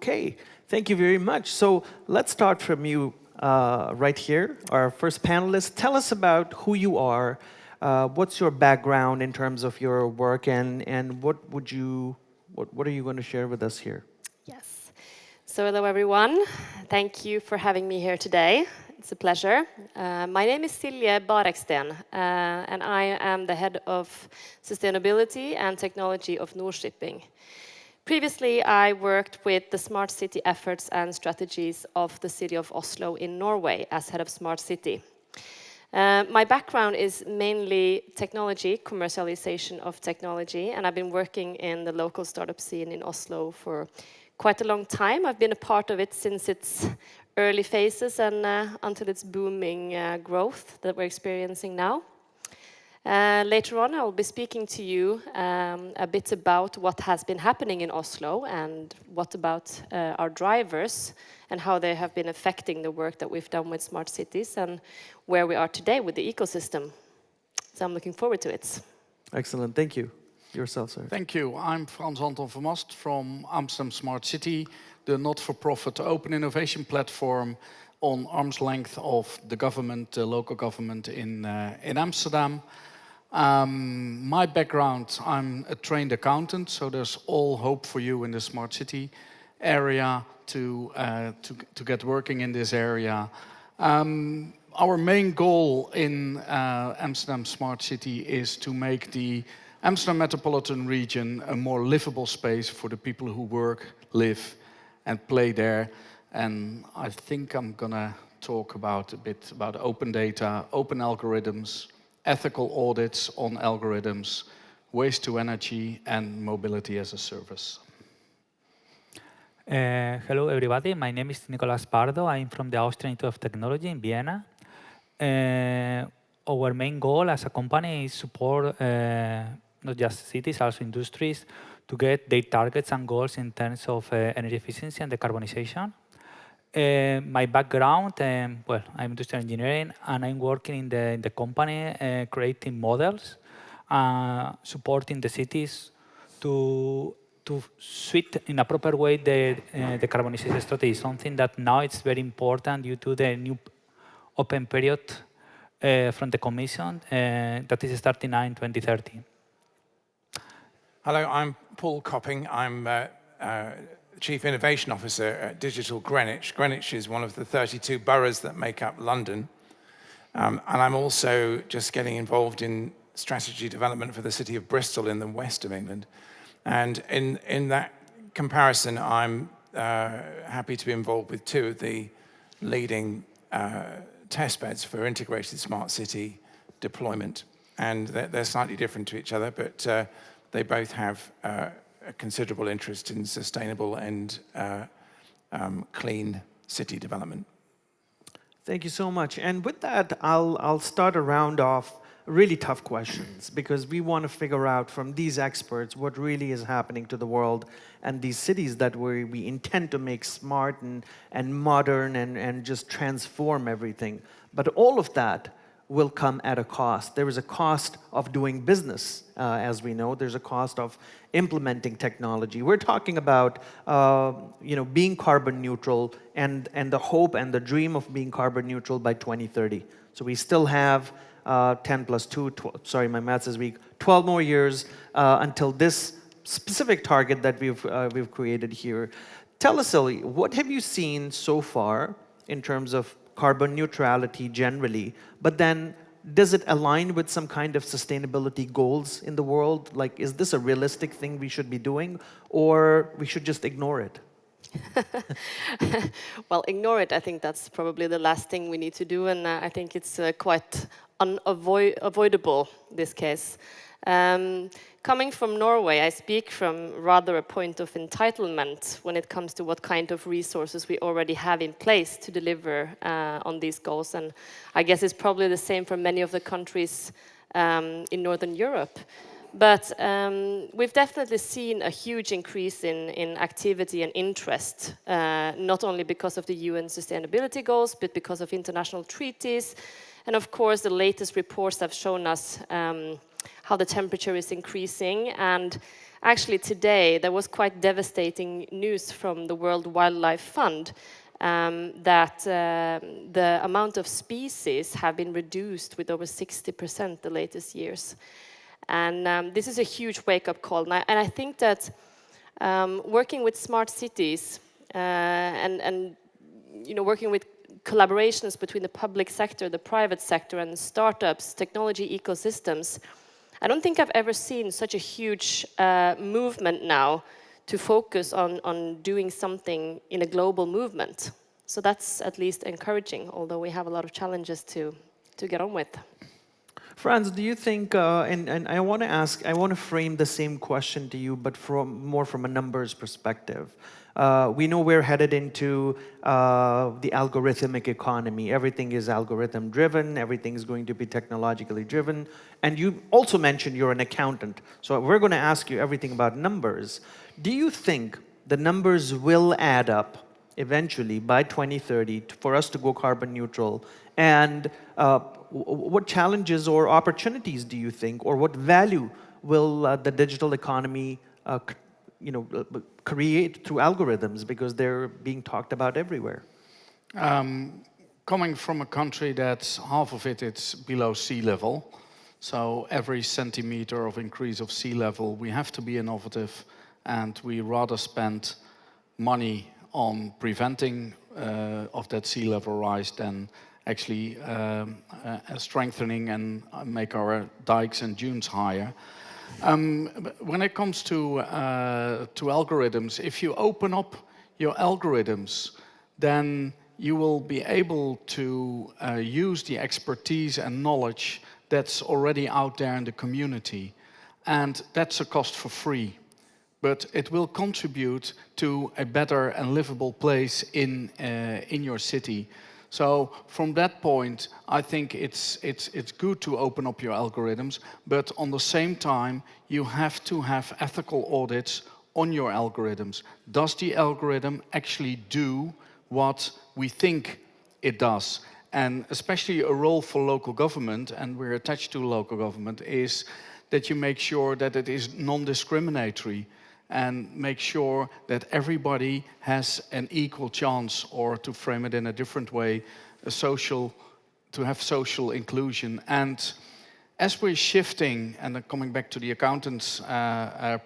Okay, thank you very much. So let's start from you right here, our first panelist. Tell us about who you are, what's your background in terms of your work, and what are you going to share with us here? Yes. So hello everyone. Thank you for having me here today. It's a pleasure. My name is Silje Bareksten, and I am the head of sustainability and technology of Nordshipping. Previously, I worked with the smart city efforts and strategies of the city of Oslo in Norway as head of smart city. My background is mainly technology, commercialization of technology, and I've been working in the local startup scene in Oslo for quite a long time. I've been a part of it since its early phases and until its booming growth that we're experiencing now. Later on, I will be speaking to you a bit about what has been happening in Oslo and what about our drivers and how they have been affecting the work that we've done with smart cities and where we are today with the ecosystem. So I'm looking forward to it. Excellent, thank you. Yourself, sir. Thank you. I'm Frans Anton Vermast from Amsterdam Smart City, the not-for-profit open innovation platform on arm's length of the government, the local government in Amsterdam. My background, I'm a trained accountant, so there's all hope for you in the smart city area to get working in this area. Our main goal in Amsterdam Smart City is to make the Amsterdam metropolitan region a more livable space for the people who work, live and play there. And I think I'm gonna talk a bit about open data, open algorithms, ethical audits on algorithms, waste to energy, and mobility as a service. Hello, everybody. My name is Nicolas Pardo. I'm from the Austrian Institute of Technology in Vienna. Our main goal as a company is support not just cities, also industries, to get their targets and goals in terms of energy efficiency and decarbonization. My background, well, I'm industrial engineering, and I'm working in the company creating models, supporting the cities to suit in a proper way the decarbonization strategy, something that now it's very important due to the new open period from the Commission that is starting now in 2030. Hello, I'm Paul Copping. I'm Chief Innovation Officer at Digital Greenwich. Greenwich is one of the 32 boroughs that make up London. And I'm also just getting involved in strategy development for the city of Bristol in the west of England. And in that comparison, I'm happy to be involved with two of the leading test beds for integrated smart city deployment. And they're slightly different to each other, but they both have a considerable interest in sustainable and clean city development. Thank you so much. And with that, I'll start a round of really tough questions because we want to figure out from these experts what really is happening to the world and these cities that we intend to make smart and modern and just transform everything. But all of that will come at a cost. There is a cost of doing business, as we know. There's a cost of implementing technology. We're talking about being carbon neutral and the hope and the dream of being carbon neutral by 2030. So we still have 10 plus 2, sorry, my maths is weak, 12 more years until this specific target that we've created here. Tell us, Silje, what have you seen so far in terms of carbon neutrality generally, but then does it align with some kind of sustainability goals in the world? Like, is this a realistic thing we should be doing, or we should just ignore it? Well, ignore it, I think that's probably the last thing we need to do, and I think it's quite unavoidable, this case. Coming from Norway, I speak from rather a point of entitlement when it comes to what kind of resources we already have in place to deliver on these goals. And I guess it's probably the same for many of the countries in Northern Europe. But we've definitely seen a huge increase in activity and interest, not only because of the UN sustainability goals, but because of international treaties. And of course, the latest reports have shown us how the temperature is increasing. And actually today, there was quite devastating news from the World Wildlife Fund that the amount of species have been reduced with over 60% the latest years. And this is a huge wake-up call. And I think that working with smart cities and working with collaborations between the public sector, the private sector, and startups, technology ecosystems, I don't think I've ever seen such a huge movement now to focus on doing something in a global movement. So that's at least encouraging, although we have a lot of challenges to get on with. Frans, do you think, and I want to frame the same question to you, but more from a numbers perspective. We know we're headed into the algorithmic economy. Everything is algorithm driven, everything is going to be technologically driven. And you also mentioned you're an accountant. So we're going to ask you everything about numbers. Do you think the numbers will add up eventually by 2030 for us to go carbon neutral? And what challenges or opportunities do you think, or what value will the digital economy create through algorithms, because they're being talked about everywhere? Coming from a country that's half of it's below sea level, so every centimeter of increase of sea level, we have to be innovative, and we rather spend money on preventing of that sea level rise than actually strengthening and make our dikes and dunes higher. When it comes to algorithms, if you open up your algorithms, then you will be able to use the expertise and knowledge that's already out there in the community. And that's a cost for free. But it will contribute to a better and livable place in your city. So from that point, I think it's good to open up your algorithms, but on the same time, you have to have ethical audits on your algorithms. Does the algorithm actually do what we think it does? And especially a role for local government, and we're attached to local government, is that you make sure that it is non-discriminatory and make sure that everybody has an equal chance, or to frame it in a different way, to have social inclusion. And as we're shifting, and coming back to the accountant's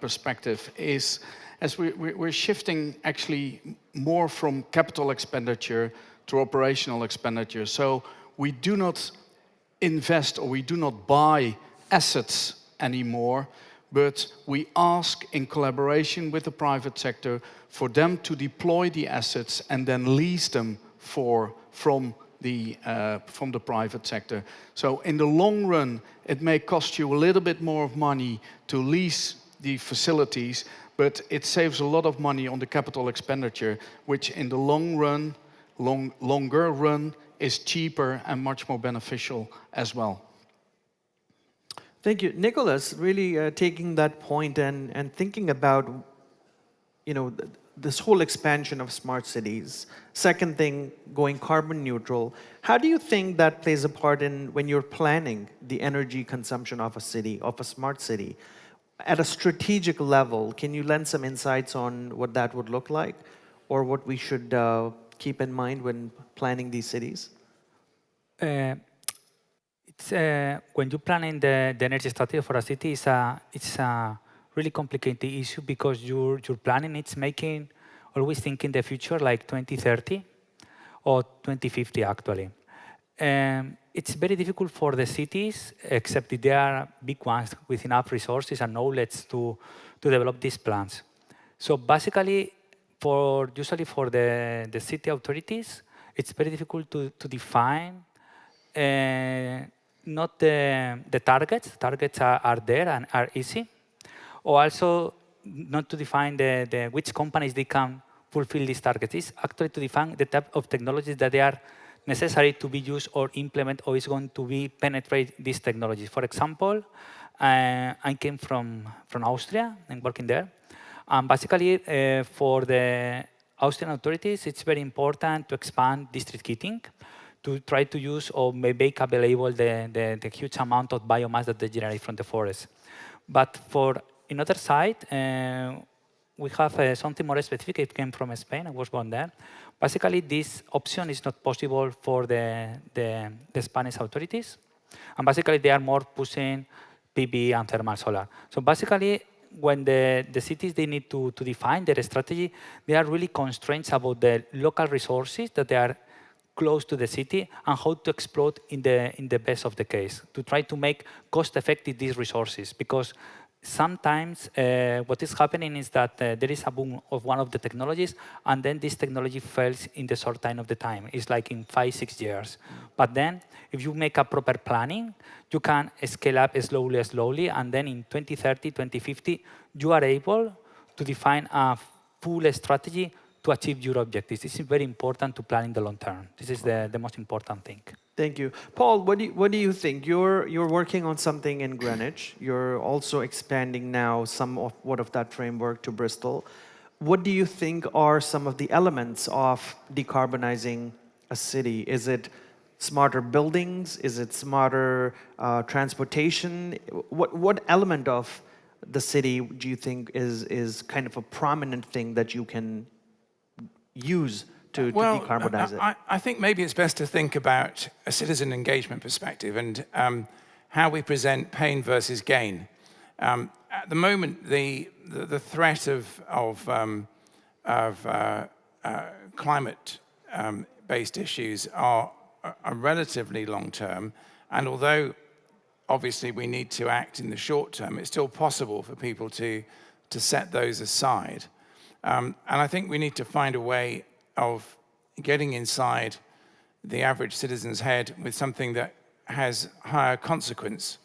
perspective, is as we're shifting actually more from capital expenditure to operational expenditure. So we do not invest, or we do not buy assets anymore, but we ask, in collaboration with the private sector, for them to deploy the assets and then lease them from the private sector. So in the long run, it may cost you a little bit more of money to lease the facilities, but it saves a lot of money on the capital expenditure, which in the longer run is cheaper and much more beneficial as well. Thank you. Nicolas, really taking that point and thinking about, this whole expansion of smart cities. Second thing, going carbon neutral. How do you think that plays a part in when you're planning the energy consumption of a city, of a smart city? At a strategic level, can you lend some insights on what that would look like, or what we should keep in mind when planning these cities? When you're planning the energy strategy for a city, it's a really complicated issue, because your planning, it's making, always thinking the future, like 2030 or 2050 actually. It's very difficult for the cities, except if they are big ones with enough resources and knowledge to develop these plans. So basically, usually for the city authorities, it's very difficult to define not the targets. Targets are there and are easy. Or also not to define which companies they can fulfill these targets. It's actually to define the type of technologies that they are necessary to be used or implement, or is going to be penetrate these technologies. For example, I came from Austria and working there. Basically, for the Austrian authorities, it's very important to expand district heating to try to use or make available the huge amount of biomass that they generate from the forest. But for another side, we have something more specific. It came from Spain. I was born there. Basically, this option is not possible for the Spanish authorities. And basically, they are more pushing PV and thermal solar. So basically, when the cities they need to define their strategy, they are really constraints about the local resources that they are close to the city and how to exploit in the best of the case to try to make cost-effective these resources. Because sometimes what is happening is that there is a boom of one of the technologies, and then this technology fails in the short time of the time. It's like in 5-6 years. But then, if you make a proper planning, you can scale up slowly, and then in 2030, 2050, you are able to define a full strategy to achieve your objectives. This is very important to plan in the long term. This is the most important thing. Thank you. Paul, what do you think? You're working on something in Greenwich. You're also expanding now somewhat of that framework to Bristol. What do you think are some of the elements of decarbonizing a city? Is it smarter buildings? Is it smarter transportation? What element of the city do you think is kind of a prominent thing that you can use to decarbonize it? I think maybe it's best to think about a citizen engagement perspective and how we present pain versus gain. At the moment, the threat of climate-based issues are relatively long-term, and although obviously we need to act in the short term, it's still possible for people to set those aside. And I think we need to find a way of getting inside the average citizen's head with something that has higher consequence.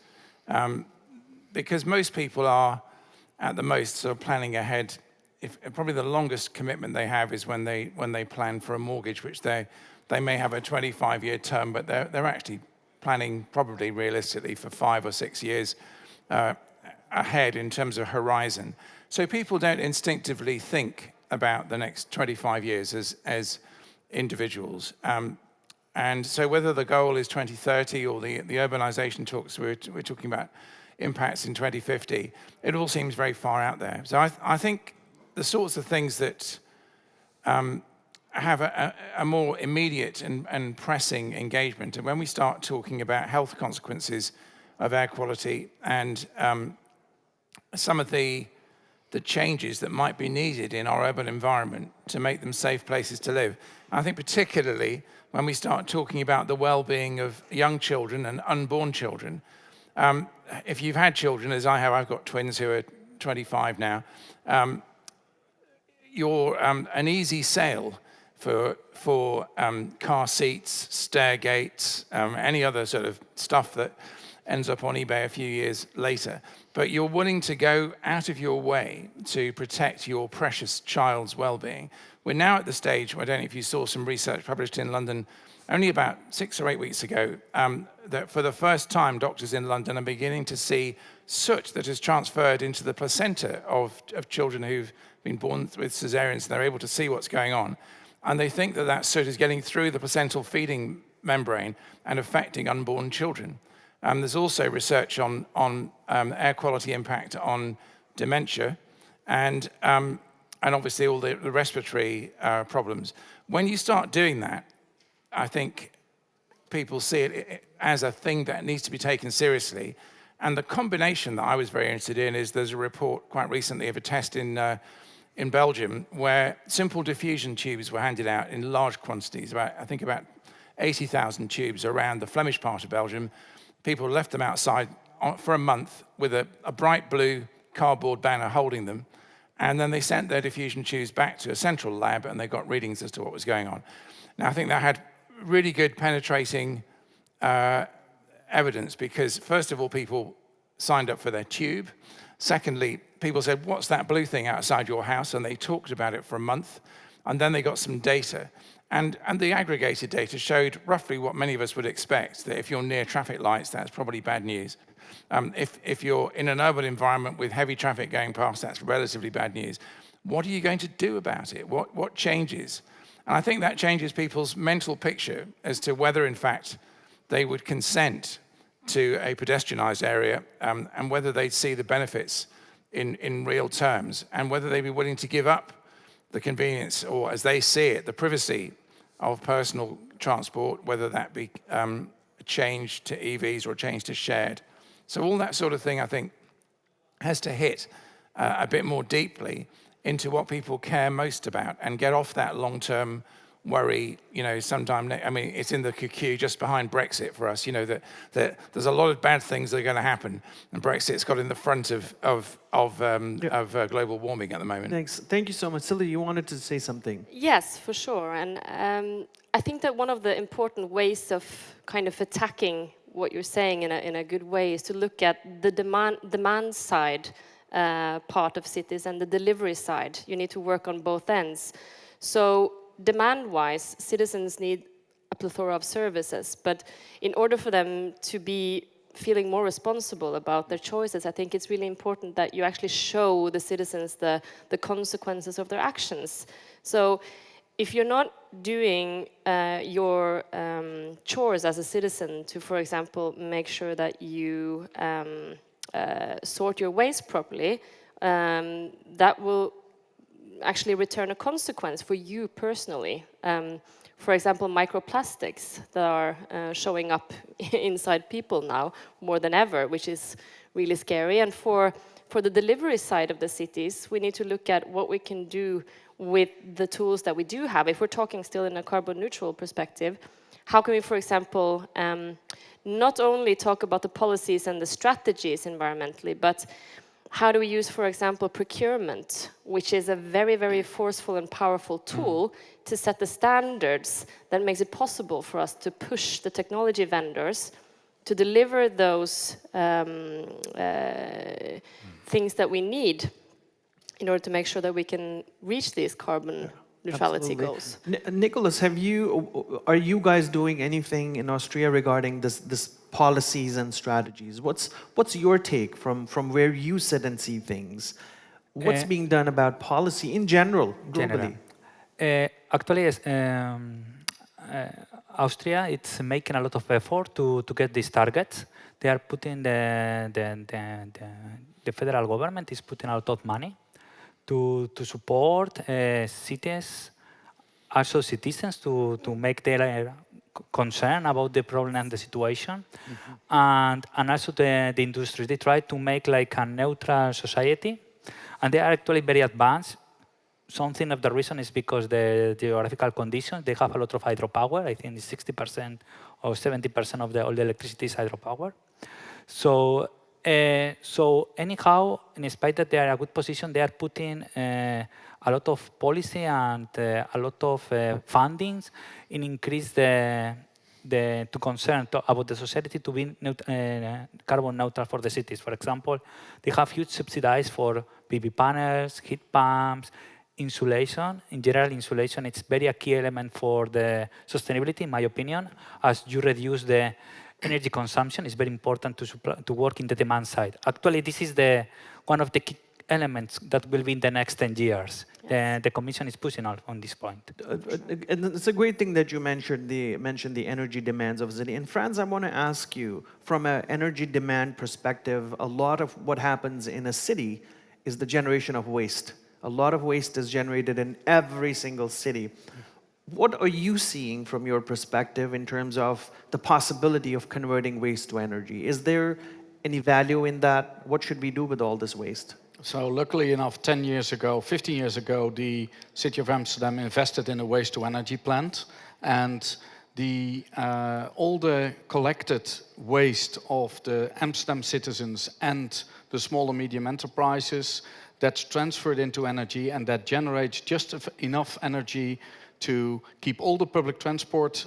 Because most people are, at the most, sort of planning ahead. Probably the longest commitment they have is when they plan for a mortgage, which they may have a 25-year term, but they're actually planning probably realistically for 5 or 6 years ahead in terms of horizon. So people don't instinctively think about the next 25 years as individuals. And so whether the goal is 2030 or the urbanization talks we're talking about impacts in 2050, it all seems very far out there. So I think the sorts of things that have a more immediate and pressing engagement, and when we start talking about health consequences of air quality and some of the changes that might be needed in our urban environment to make them safe places to live. I think particularly when we start talking about the well-being of young children and unborn children. If you've had children, as I have, I've got twins who are 25 now, you're an easy sale for car seats, stair gates, any other sort of stuff that ends up on eBay a few years later. But you're willing to go out of your way to protect your precious child's well-being. We're now at the stage, I don't know if you saw some research published in London only about 6 or 8 weeks ago, that for the first time, doctors in London are beginning to see soot that has transferred into the placenta of children who've been born with cesareans. They're able to see what's going on. And they think that soot is getting through the placental feeding membrane and affecting unborn children. There's also research on air quality impact on dementia and obviously all the respiratory problems. When you start doing that, I think people see it as a thing that needs to be taken seriously. And the combination that I was very interested in is there's a report quite recently of a test in Belgium where simple diffusion tubes were handed out in large quantities, I think about 80,000 tubes around the Flemish part of Belgium. People left them outside for a month with a bright blue cardboard banner holding them. And then they sent their diffusion tubes back to a central lab and they got readings as to what was going on. Now, I think that had really good penetrating evidence because, first of all, people signed up for their tube. Secondly, people said, what's that blue thing outside your house? And they talked about it for a month. And then they got some data. And the aggregated data showed roughly what many of us would expect, that if you're near traffic lights, that's probably bad news. If you're in an urban environment with heavy traffic going past, that's relatively bad news. What are you going to do about it? What changes? And I think that changes people's mental picture as to whether, in fact, they would consent to a pedestrianised area and whether they'd see the benefits in real terms and whether they'd be willing to give up the convenience or, as they see it, the privacy of personal transport, whether that be a change to EVs or a change to shared. So all that sort of thing, I think, has to hit a bit more deeply into what people care most about and get off that long-term worry, sometime, I mean, it's in the queue just behind Brexit for us, that there's a lot of bad things that are going to happen, and Brexit's got in the front of global warming at the moment. Thanks. Thank you so much. Silje, you wanted to say something. Yes, for sure. And I think that one of the important ways of kind of attacking what you're saying in a good way is to look at the demand side part of cities and the delivery side. You need to work on both ends. So demand-wise, citizens need a plethora of services, but in order for them to be feeling more responsible about their choices, I think it's really important that you actually show the citizens the consequences of their actions. So if you're not doing your chores as a citizen to, for example, make sure that you sort your waste properly, that will actually return a consequence for you personally. For example, microplastics that are showing up inside people now more than ever, which is really scary. And for the delivery side of the cities, we need to look at what we can do with the tools that we do have. If we're talking still in a carbon neutral perspective, how can we, for example, not only talk about the policies and the strategies environmentally, but how do we use, for example, procurement, which is a very, very forceful and powerful tool to set the standards that makes it possible for us to push the technology vendors to deliver those things that we need in order to make sure that we can reach these carbon neutrality goals. Nicolas, are you guys doing anything in Austria regarding this policies and strategies? What's your take from where you sit and see things? What's being done about policy in general, globally? Actually, Austria it's making a lot of effort to get these targets. They are putting the federal government is putting a lot of money to support cities, also citizens, to make their concern about the problem and the situation, and also the industry. They try to make like a neutral society, and they are actually very advanced. Something of the reason is because the geographical conditions. They have a lot of hydropower. I think it's 60% or 70% of all the electricity is hydropower. So anyhow, in spite that they are in a good position, they are putting a lot of policy and a lot of fundings in increase to concern about the society to be carbon neutral for the cities. For example, they have huge subsidies for PV panels, heat pumps, insulation. In general, insulation it's very a key element for the sustainability, in my opinion. As you reduce the energy consumption, it's very important to work in the demand side. Actually, this is one of the key elements that will be in the next 10 years. Yes. The Commission is pushing out on this point. And it's a great thing that you mentioned the energy demands of the city. And Frans, I want to ask you, from an energy demand perspective, a lot of what happens in a city is the generation of waste. A lot of waste is generated in every single city. What are you seeing from your perspective in terms of the possibility of converting waste to energy? Is there any value in that? What should we do with all this waste? So luckily enough, 10 years ago, 15 years ago, the city of Amsterdam invested in a waste-to-energy plant. And all the collected waste of the Amsterdam citizens and the small and medium enterprises, that's transferred into energy, and that generates just enough energy to keep all the public transport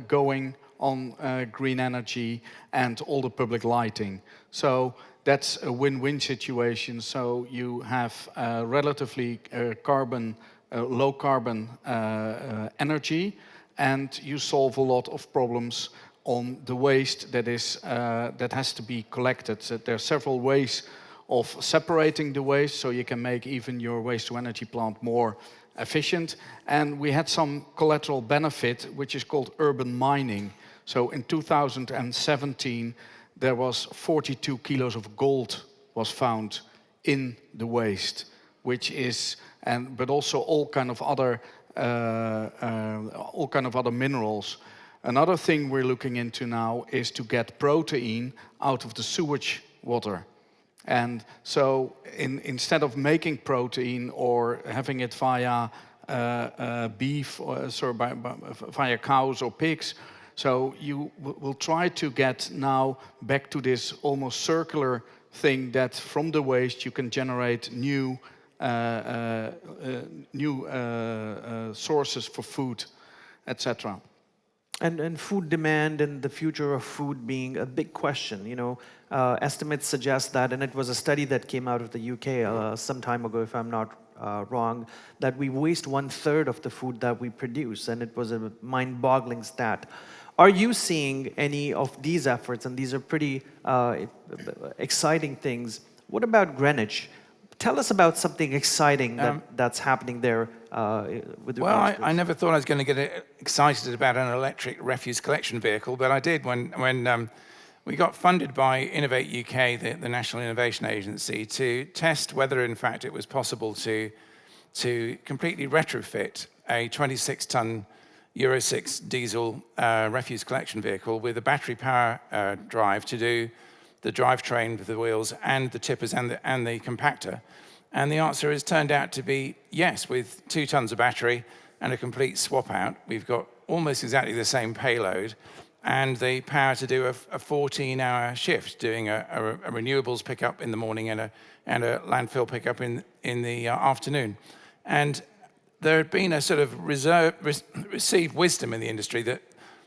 going on green energy and all the public lighting. So that's a win-win situation. So you have relatively low carbon energy, and you solve a lot of problems on the waste that has to be collected. So there are several ways of separating the waste, so you can make even your waste-to-energy plant more efficient. And we had some collateral benefit, which is called urban mining. So in 2017, there was 42 kilos of gold was found in the waste, which is, but also all kind of other minerals. Another thing we're looking into now is to get protein out of the sewage water. And so instead of making protein or having it via beef, or via cows or pigs, so you will try to get now back to this almost circular thing that from the waste you can generate new sources for food, etc. And food demand and the future of food being a big question. You know, estimates suggest that, and it was a study that came out of the UK some time ago, if I'm not wrong, that we waste 1/3 of the food that we produce, and it was a mind-boggling stat. Are you seeing any of these efforts? And these are pretty exciting things. What about Greenwich? Tell us about something exciting that's happening there with Well, regards to I never thought I was going to get excited about an electric refuse collection vehicle, but I did when we got funded by Innovate UK, the National Innovation Agency, to test whether, in fact, it was possible to completely retrofit a 26-ton Euro 6 diesel refuse collection vehicle with a battery power drive to do the drivetrain with the wheels and the tippers and the compactor. And the answer has turned out to be yes, with 2 tons of battery and a complete swap out, we've got almost exactly the same payload and the power to do a 14-hour shift, doing a renewables pickup in the morning and a landfill pickup in the afternoon. And there had been a sort of received wisdom in the industry that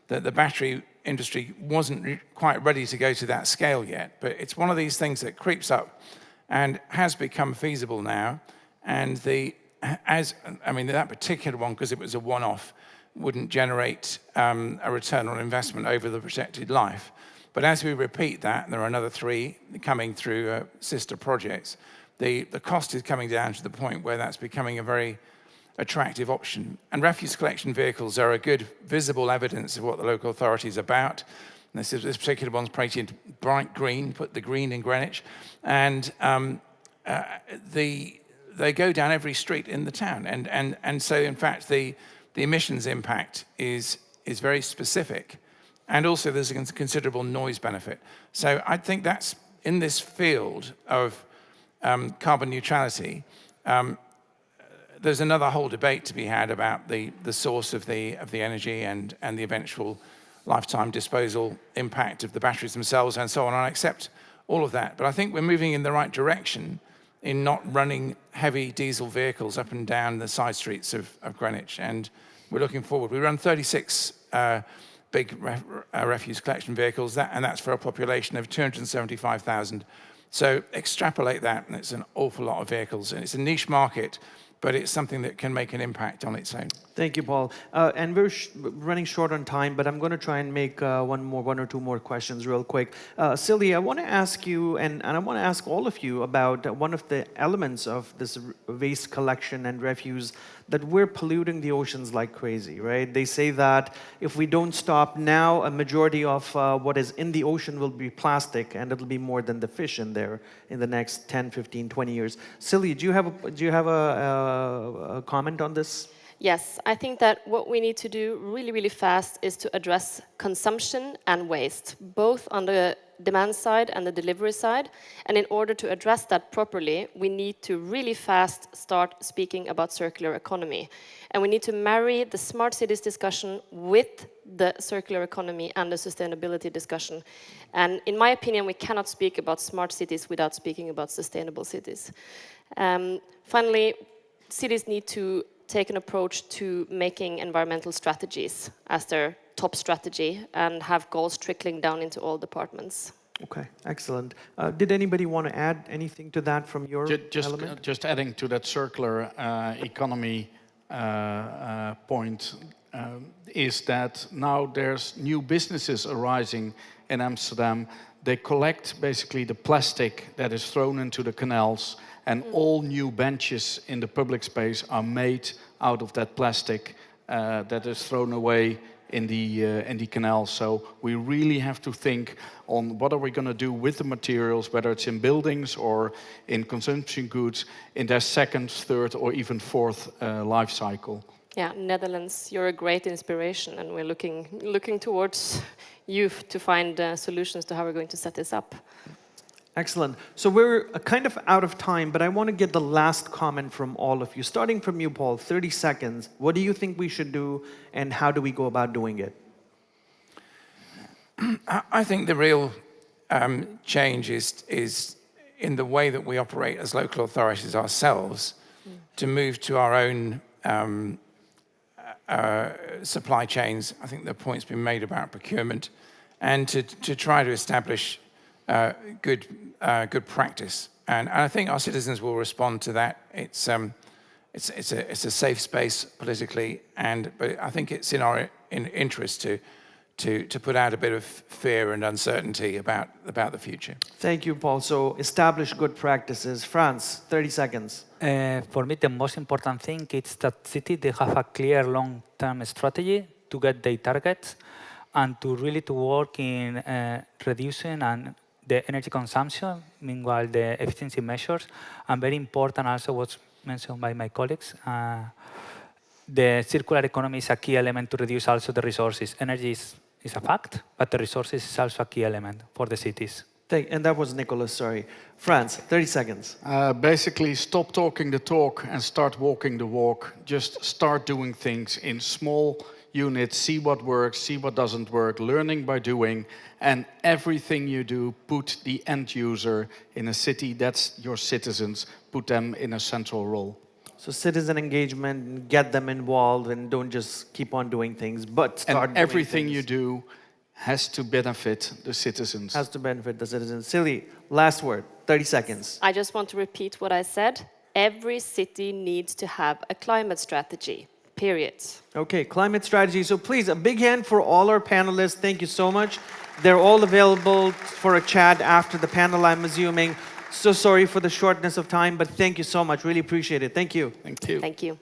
the battery industry wasn't quite ready to go to that scale yet. But it's one of these things that creeps up and has become feasible now. And that particular one, because it was a one-off, wouldn't generate a return on investment over the projected life. But as we repeat that, and there are another 3 coming through sister projects, the cost is coming down to the point where that's becoming a very attractive option. And refuse collection vehicles are a good visible evidence of what the local authority is about. And this particular one's painted bright green, put the green in Greenwich, and they go down every street in the town. And so, in fact, the emissions impact is very specific. And also there's a considerable noise benefit. So I think that's in this field of carbon neutrality, there's another whole debate to be had about the source of the energy and the eventual lifetime disposal impact of the batteries themselves and so on. I accept all of that. But I think we're moving in the right direction in not running heavy diesel vehicles up and down the side streets of Greenwich. And we're looking forward. We run 36 big refuse collection vehicles, and that's for a population of 275,000. So extrapolate that, and it's an awful lot of vehicles. And it's a niche market, but it's something that can make an impact on its own. Thank you, Paul. And we're running short on time, but I'm going to try and make one or two more questions real quick. Silje, I want to ask you, and I want to ask all of you about one of the elements of this waste collection and refuse, that we're polluting the oceans like crazy, right? They say that if we don't stop now, a majority of what is in the ocean will be plastic, and it'll be more than the fish in there in the next 10, 15, 20 years. Silje, do you have a comment on this? Yes, I think that what we need to do really, really fast is to address consumption and waste, both on the demand side and the delivery side. And in order to address that properly, we need to really fast start speaking about circular economy. And we need to marry the smart cities discussion with the circular economy and the sustainability discussion. And in my opinion, we cannot speak about smart cities without speaking about sustainable cities. Finally, cities need to take an approach to making environmental strategies as their top strategy and have goals trickling down into all departments. Okay, excellent. Did anybody want to add anything to that from your element? Just adding to that circular economy point, is that now there's new businesses arising in Amsterdam. They collect basically the plastic that is thrown into the canals, and all new benches in the public space are made out of that plastic that is thrown away in the canal. So we really have to think on what are we going to do with the materials, whether it's in buildings or in consumption goods, in their second, third, or even fourth life cycle. Yeah, Netherlands, you're a great inspiration, and we're looking towards you to find solutions to how we're going to set this up. Excellent. So we're kind of out of time, but I want to get the last comment from all of you. Starting from you, Paul, 30 seconds. What do you think we should do, and how do we go about doing it? I think the real change is in the way that we operate as local authorities ourselves, to move to our own supply chains. I think the point's been made about procurement, and to try to establish good practice. And I think our citizens will respond to that. It's a safe space politically, but I think it's in our interest to put out a bit of fear and uncertainty about the future. Thank you, Paul. So establish good practices. Frans, 30 seconds. For me, the most important thing is that cities they have a clear long-term strategy to get their targets and to really to work in reducing and the energy consumption, meanwhile the efficiency measures, and very important also what's mentioned by my colleagues, the circular economy is a key element to reduce also the resources. Energy is a fact, but the resources is also a key element for the cities. And that was Nicolas, sorry. Frans, 30 seconds. Basically, stop talking the talk and start walking the walk. Just start doing things in small units, see what works, see what doesn't work, learning by doing, and everything you do, put the end user in a city, that's your citizens, put them in a central role. So citizen engagement, get them involved, and don't just keep on doing things, but start and everything doing you do has to benefit the citizens. Has to benefit the citizens. Silje, last word, 30 seconds. I just want to repeat what I said. Every city needs to have a climate strategy. Period. Okay, climate strategy. So please, a big hand for all our panelists. Thank you so much. They're all available for a chat after the panel, I'm assuming. So sorry for the shortness of time, but thank you so much. Really appreciate it. Thank you. Thank you. Thank you.